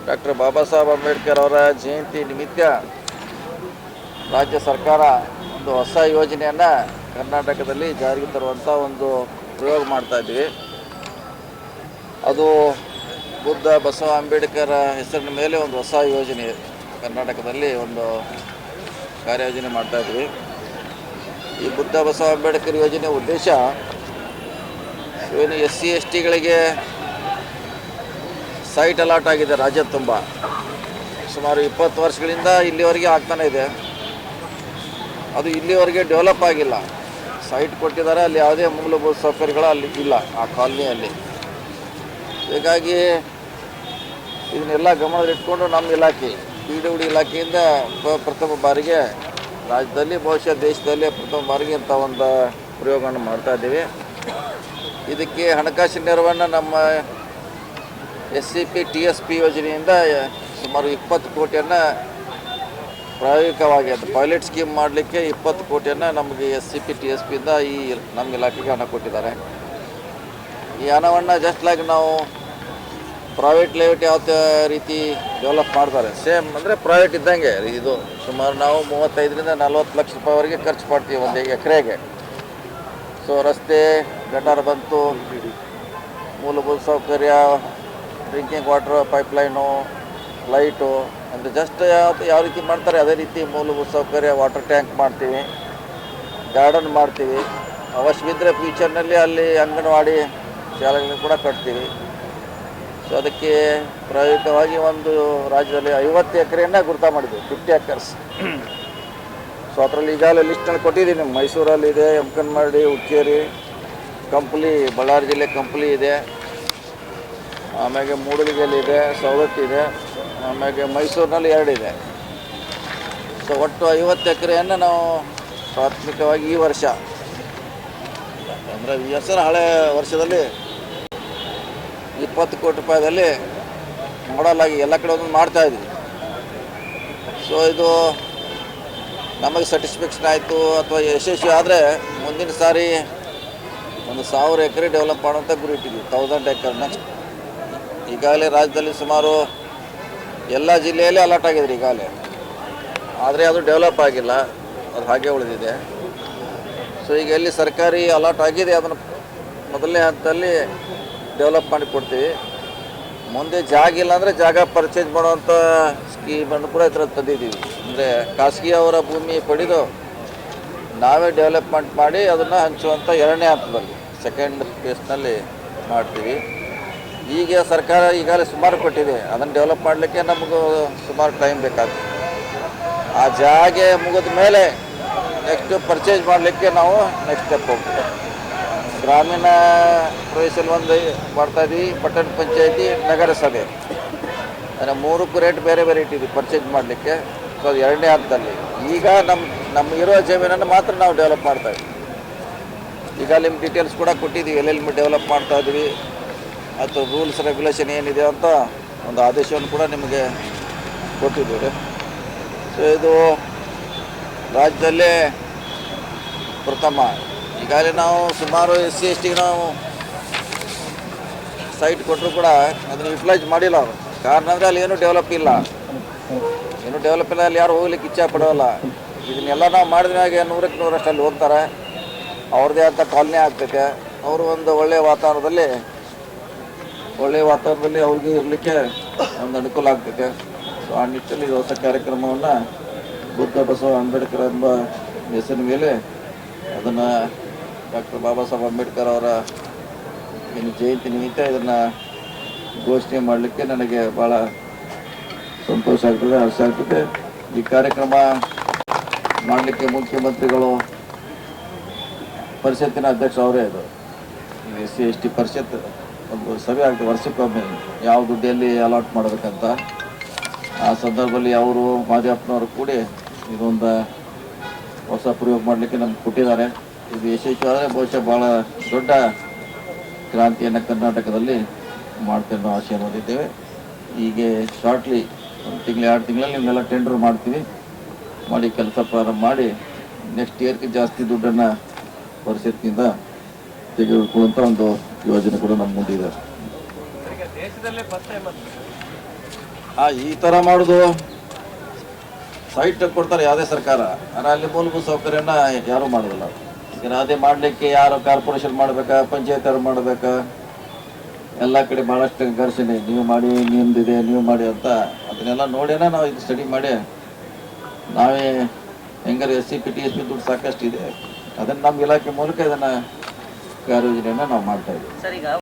Doctor Baba Saheb Ambedkar ಅವರ ಜಯಂತಿ ನಿಮಿತ್ತ ರಾಜ್ಯ ಸರ್ಕಾರ ಒಂದು ಹೊಸ ಯೋಜನೆಯನ್ನು ಕರ್ನಾಟಕದಲ್ಲಿ ಜಾರಿಗೆ ತರುವಂಥ ಒಂದು ಪ್ರಯೋಗ ಮಾಡ್ತಾಯಿದ್ವಿ. ಅದು ಬುದ್ಧ ಬಸವ ಅಂಬೇಡ್ಕರ್ ಹೆಸರಿನ ಮೇಲೆ ಒಂದು ಹೊಸ ಯೋಜನೆ ಕರ್ನಾಟಕದಲ್ಲಿ ಒಂದು ಕಾರ್ಯಯೋಜನೆ ಮಾಡ್ತಾಯಿದ್ವಿ. ಈ ಬುದ್ಧ ಬಸವ ಅಂಬೇಡ್ಕರ್ ಯೋಜನೆ ಉದ್ದೇಶ ಏನು SC STಗಳಿಗೆ ಸೈಟ್ ಅಲಾಟ್ ಆಗಿದೆ ರಾಜ್ಯ ತುಂಬ. ಸುಮಾರು 20 ವರ್ಷಗಳಿಂದ ಇಲ್ಲಿವರೆಗೆ ಆಗ್ತಾನೆ ಇದೆ. ಅದು ಇಲ್ಲಿವರೆಗೆ ಡೆವಲಪ್ ಆಗಿಲ್ಲ. ಸೈಟ್ ಕೊಟ್ಟಿದ್ದಾರೆ, ಅಲ್ಲಿ ಯಾವುದೇ ಮೂಲಭೂತ ಸೌಕರ್ಯಗಳು ಅಲ್ಲಿ ಇಲ್ಲ ಆ ಕಾಲನಿಯಲ್ಲಿ. ಹೀಗಾಗಿ ಇದನ್ನೆಲ್ಲ ಗಮನದಲ್ಲಿಟ್ಕೊಂಡು ನಮ್ಮ ಇಲಾಖೆ PWD ಇಲಾಖೆಯಿಂದ ಪ್ರಥಮ ಬಾರಿಗೆ ರಾಜ್ಯದಲ್ಲಿ ಬಹುಶಃ ದೇಶದಲ್ಲೇ ಪ್ರಥಮ ಬಾರಿಗೆ ಇಂಥ ಒಂದು ಪ್ರಯೋಗವನ್ನು ಮಾಡ್ತಾಯಿದ್ದೀವಿ. ಇದಕ್ಕೆ ಹಣಕಾಸಿನ ನೆರವನ್ನು ನಮ್ಮ SCP TSP ಯೋಜನೆಯಿಂದ ಸುಮಾರು 20 ಕೋಟಿಯನ್ನು ಪ್ರಾಯೋಗಿಕವಾಗಿ ಅದು ಪೈಲಟ್ ಸ್ಕೀಮ್ ಮಾಡಲಿಕ್ಕೆ 20 ಕೋಟಿಯನ್ನು ನಮಗೆ SCP TSPಯಿಂದ ಈ ನಮ್ಮ ಇಲಾಖೆಗೆ ಹಣ ಕೊಟ್ಟಿದ್ದಾರೆ. ಈ ಹಣವನ್ನು ಜಸ್ಟ್ ಲೈಕ್ ನಾವು ಪ್ರೈವೇಟ್ ಲೇಔಟ್ ಯಾವ ರೀತಿ ಡೆವಲಪ್ ಮಾಡ್ತಾರೆ ಸೇಮ್ ಅಂದರೆ ಪ್ರೈವೇಟ್ ಇದ್ದಂಗೆ ಇದು. ಸುಮಾರು ನಾವು 35ರಿಂದ 40 ಲಕ್ಷ ರೂಪಾಯಿವರೆಗೆ ಖರ್ಚು ಮಾಡ್ತೀವಿ ಒಂದು ಎಕರೆಗೆ. ಸೊ ರಸ್ತೆ, ಗಟಾರ ಬಂತು, ಮೂಲಭೂತ ಸೌಕರ್ಯ, ಡ್ರಿಂಕಿಂಗ್ ವಾಟ್ರ್ ಪೈಪ್ಲೈನು, ಲೈಟು, ಅಂದರೆ ಜಸ್ಟ್ ಯಾವ ರೀತಿ ಮಾಡ್ತಾರೆ ಅದೇ ರೀತಿ ಮೂಲಭೂತ ಸೌಕರ್ಯ, ವಾಟರ್ ಟ್ಯಾಂಕ್ ಮಾಡ್ತೀವಿ, ಗಾರ್ಡನ್ ಮಾಡ್ತೀವಿ. ಅವಶ್ಯವಿದ್ದರೆ ಫ್ಯೂಚರ್ನಲ್ಲಿ ಅಲ್ಲಿ ಅಂಗನವಾಡಿ ಶಾಲೆಗಳನ್ನು ಕೂಡ ಕಟ್ತೀವಿ. ಸೊ ಅದಕ್ಕೆ ಪ್ರಾಯೋಗಿಕವಾಗಿ ಒಂದು ರಾಜ್ಯದಲ್ಲಿ 50 ಎಕರೆಯನ್ನು ಗುರುತ ಮಾಡಿದ್ವಿ, 50 acres. ಸೊ ಅದರಲ್ಲಿ ಈಗಾಗಲೇ ಲಿಸ್ಟಲ್ಲಿ ಕೊಟ್ಟಿದ್ದೀನಿ. ಮೈಸೂರಲ್ಲಿದೆ, ಎಮ್ಕನ್ಮಡಿ, ಹುಕ್ಕೇರಿ, ಕಂಪ್ಲಿ, ಬಳ್ಳಾರಿ ಜಿಲ್ಲೆ ಕಂಪ್ಲಿ ಇದೆ, ಆಮೇಲೆ ಮೂಡಲಗಿಯಲ್ಲಿ ಸವದತ್ತಿ ಇದೆ, ಆಮೇಲೆ ಮೈಸೂರಿನಲ್ಲಿ 2 ಇದೆ. ಸೊ ಒಟ್ಟು 50 ಎಕರೆಯನ್ನು ನಾವು ಪ್ರಾಥಮಿಕವಾಗಿ ಈ ವರ್ಷ ಅಂದರೆ ಈ ಹೆಸರು ಹಳೆ ವರ್ಷದಲ್ಲಿ 20 ಕೋಟಿ ರೂಪಾಯಿದಲ್ಲಿ ಮಾಡಲಾಗಿ ಎಲ್ಲ ಕಡೆ ಒಂದೊಂದು ಮಾಡ್ತಾಯಿದ್ವಿ. ಸೊ ಇದು ನಮಗೆ ಸ್ಯಾಟಿಸ್ಫ್ಯಾಕ್ಷನ್ ಆಯಿತು ಅಥವಾ ಯಶಸ್ವಿ ಆದರೆ ಮುಂದಿನ ಸಾರಿ ಒಂದು 1000 ಎಕರೆ ಡೆವಲಪ್ ಮಾಡುವಂಥ ಗುರಿ ಇಟ್ಟಿದ್ವಿ, 1000 acre. ನೆಕ್ಸ್ಟ್ ಈಗಾಗಲೇ ರಾಜ್ಯದಲ್ಲಿ ಸುಮಾರು ಎಲ್ಲ ಜಿಲ್ಲೆಯಲ್ಲೇ ಅಲಾಟ್ ಆಗಿದೆ ಈಗಾಗಲೇ, ಆದರೆ ಅದು ಡೆವಲಪ್ ಆಗಿಲ್ಲ, ಅದು ಹಾಗೆ ಉಳಿದಿದೆ. ಸೊ ಈಗ ಎಲ್ಲಿ ಸರ್ಕಾರಿ ಅಲಾಟ್ ಆಗಿದೆ ಅದನ್ನು ಮೊದಲನೇ ಹಂತದಲ್ಲಿ ಡೆವಲಪ್ ಮಾಡಿ ಕೊಡ್ತೀವಿ. ಮುಂದೆ ಜಾಗ ಇಲ್ಲ ಅಂದರೆ ಜಾಗ ಪರ್ಚೇಸ್ ಮಾಡುವಂಥ ಸ್ಕೀಮನ್ನು ಕೂಡ ಇದರಲ್ಲಿ ತಂದಿದ್ದೀವಿ. ಅಂದರೆ ಖಾಸಗಿ ಅವರ ಭೂಮಿ ಪಡೆದು ನಾವೇ ಡೆವಲಪ್ಮೆಂಟ್ ಮಾಡಿ ಅದನ್ನು ಹಂಚುವಂಥ 2ನೇ ಹಂತದಲ್ಲಿ ಸೆಕೆಂಡ್ ಫೇಸ್ನಲ್ಲಿ ಮಾಡ್ತೀವಿ. ಈಗ ಸರ್ಕಾರ ಈಗಾಗಲೇ ಸುಮಾರು ಕೊಟ್ಟಿದೆ, ಅದನ್ನು ಡೆವಲಪ್ ಮಾಡಲಿಕ್ಕೆ ನಮಗೂ ಸುಮಾರು ಟೈಮ್ ಬೇಕಾಗ್ತದೆ. ಆ ಜಾಗ ಮುಗಿದ ಮೇಲೆ ನೆಕ್ಸ್ಟ್ ಪರ್ಚೇಸ್ ಮಾಡಲಿಕ್ಕೆ ನಾವು ನೆಕ್ಸ್ಟ್ ಸ್ಟೆಪ್ ಹೋಗ್ತೀವಿ. ಗ್ರಾಮೀಣ ಪ್ರದೇಶದಲ್ಲಿ ಒಂದು ಮಾಡ್ತಾಯಿದ್ವಿ, ಪಟ್ಟಣ ಪಂಚಾಯತಿ, ನಗರಸಭೆ, ಅಂದರೆ 3ಕ್ಕೂ ರೇಟ್ ಬೇರೆ ಬೇರೆ ಇಟ್ಟಿದ್ವಿ ಪರ್ಚೇಸ್ ಮಾಡಲಿಕ್ಕೆ. ಸೊ ಅದು 2ನೇ ಹಂತದಲ್ಲಿ. ಈಗ ನಮ್ಮ ಇರೋ ಜಮೀನನ್ನು ಮಾತ್ರ ನಾವು ಡೆವಲಪ್ ಮಾಡ್ತಾಯಿದ್ವಿ. ಈಗ ನಿಮ್ಮ ಡೀಟೇಲ್ಸ್ ಕೂಡ ಕೊಟ್ಟಿದ್ದೀವಿ, ಎಲ್ಲೆಲ್ಲಿ ಡೆವಲಪ್ ಮಾಡ್ತಾಯಿದ್ವಿ ಅಥವಾ ರೂಲ್ಸ್ ರೆಗ್ಯುಲೇಷನ್ ಏನಿದೆ ಅಂತ ಒಂದು ಆದೇಶವನ್ನು ಕೂಡ ನಿಮಗೆ ಕೊಟ್ಟಿದ್ದೀವಿ. ಸೊ ಇದು ರಾಜ್ಯದಲ್ಲೇ ಪ್ರಥಮ. ಈಗಾಗಲೇ ನಾವು ಸುಮಾರು SC STಗೆ ನಾವು ಸೈಟ್ ಕೊಟ್ಟರು ಕೂಡ ಅದನ್ನು ಯುಟಿಲೈಸ್ ಮಾಡಿಲ್ಲ ಅವರು. ಕಾರಣ ಅಂದರೆ ಅಲ್ಲಿ ಏನೂ ಡೆವಲಪ್ ಇಲ್ಲ, ಅಲ್ಲಿ ಯಾರು ಹೋಗ್ಲಿಕ್ಕೆ ಇಚ್ಛೆ ಪಡೋಲ್ಲ. ಇದನ್ನೆಲ್ಲ ನಾವು ಮಾಡಿದ್ರಾಗೆ 100ಕ್ಕೆ 100ರಷ್ಟು ಅಲ್ಲಿ ಹೋಗ್ತಾರೆ. ಅವ್ರದ್ದೇ ಅಂತ ಕಾಲನಿ ಆಗ್ತೈತೆ. ಅವರು ಒಂದು ಒಳ್ಳೆಯ ವಾತಾವರಣದಲ್ಲಿ ಅವ್ರಿಗೆ ಇರಲಿಕ್ಕೆ ಒಂದು ಅನುಕೂಲ ಆಗ್ತೈತೆ. ಸೊ ಆ ನಿಟ್ಟಿನಲ್ಲಿ ಹೊಸ ಕಾರ್ಯಕ್ರಮವನ್ನು ಬುದ್ಧ ಬಸವ ಅಂಬೇಡ್ಕರ್ ಎಂಬ ಹೆಸರಿನ ಮೇಲೆ ಅದನ್ನು ಡಾಕ್ಟರ್ ಬಾಬಾ ಸಾಹೇಬ್ ಅಂಬೇಡ್ಕರ್ ಅವರ ಏನು ಜಯಂತಿ ನಿಮಿತ್ತ ಇದನ್ನು ಘೋಷಣೆ ಮಾಡಲಿಕ್ಕೆ ನನಗೆ ಭಾಳ ಸಂತೋಷ ಆಗ್ತದೆ, ಹರ್ಷ ಆಗ್ತದೆ. ಈ ಕಾರ್ಯಕ್ರಮ ಮಾಡಲಿಕ್ಕೆ ಮುಖ್ಯಮಂತ್ರಿಗಳು ಪರಿಷತ್ತಿನ ಅಧ್ಯಕ್ಷ ಅವರೇ. ಅದು SC ST ಪರಿಷತ್ ಒಂದು ಸಭೆ ಆಗ್ತದೆ ವರ್ಷಕ್ಕೊಮ್ಮೆ, ಯಾವ ದುಡ್ಡಲ್ಲಿ ಅಲಾಟ್ ಮಾಡಬೇಕಂತ. ಆ ಸಂದರ್ಭದಲ್ಲಿ ಅವರು ಮಾದೇವಪ್ಪನವರು ಕೂಡಿ ಇದೊಂದು ಹೊಸ ಪ್ರಯೋಗ ಮಾಡಲಿಕ್ಕೆ ನಮ್ಗೆ ಕೊಟ್ಟಿದ್ದಾರೆ. ಇದು ಯಶಸ್ವಿ ಆದರೆ ಬಹುಶಃ ಭಾಳ ದೊಡ್ಡ ಕ್ರಾಂತಿಯನ್ನು ಕರ್ನಾಟಕದಲ್ಲಿ ಮಾಡ್ತೇವೆ ಅನ್ನೋ ಆಶೆಯನ್ನು ಹೊಂದಿದ್ದೇವೆ. ಹೀಗೆ ಶಾರ್ಟ್ಲಿ 1 ತಿಂಗಳು 2 ತಿಂಗಳಲ್ಲಿ ನಿಮ್ಮೆಲ್ಲ ಟೆಂಡರ್ ಮಾಡ್ತೀವಿ, ಮಾಡಿ ಕೆಲಸ ಪ್ರಾರಂಭ ಮಾಡಿ ನೆಕ್ಸ್ಟ್ ಇಯರ್ಗೆ ಜಾಸ್ತಿ ದುಡ್ಡನ್ನು ಪರಿಷತ್ತಿನಿಂದ ತೆಗೆದುಕೊಳ್ಳುವಂಥ ಒಂದು ಯೋಜನೆ ಕೂಡ ನಮ್ಮ ಮುಂದಿದೆ. ಈ ಥರ ಮಾಡೋದು ಸೈಟ್ ಕೊಡ್ತಾರೆ ಯಾವುದೇ ಸರ್ಕಾರ, ಆದರೆ ಅಲ್ಲಿ ಮೂಲಭೂತ ಸೌಕರ್ಯನ ಯಾರೂ ಮಾಡೋದಿಲ್ಲ. ಈಗ ಅದೇ ಮಾಡಲಿಕ್ಕೆ ಯಾರು ಕಾರ್ಪೊರೇಷನ್ ಮಾಡಬೇಕಾ, ಪಂಚಾಯತ್ ಅವ್ರು ಮಾಡಬೇಕಾ, ಎಲ್ಲ ಕಡೆ ಭಾಳಷ್ಟು ಘರ್ಷಣೆ, ನೀವು ಮಾಡಿ ನಿಮ್ದಿದೆ ನೀವು ಮಾಡಿ ಅಂತ. ಅದನ್ನೆಲ್ಲ ನೋಡೇನ ನಾವು ಇದು ಸ್ಟಡಿ ಮಾಡಿ ನಾವೇ ಹೆಂಗಾರು SCP TSP ದುಡ್ಡು ಸಾಕಷ್ಟು ಇದೆ, ಅದನ್ನು ನಮ್ಮ ಇಲಾಖೆ ಮೂಲಕ ಇದನ್ನು ಕಾರ್ಯಯೋಜನೆಯನ್ನು ನಾವು ಮಾಡ್ತಾ ಇದ್ದೀವಿ.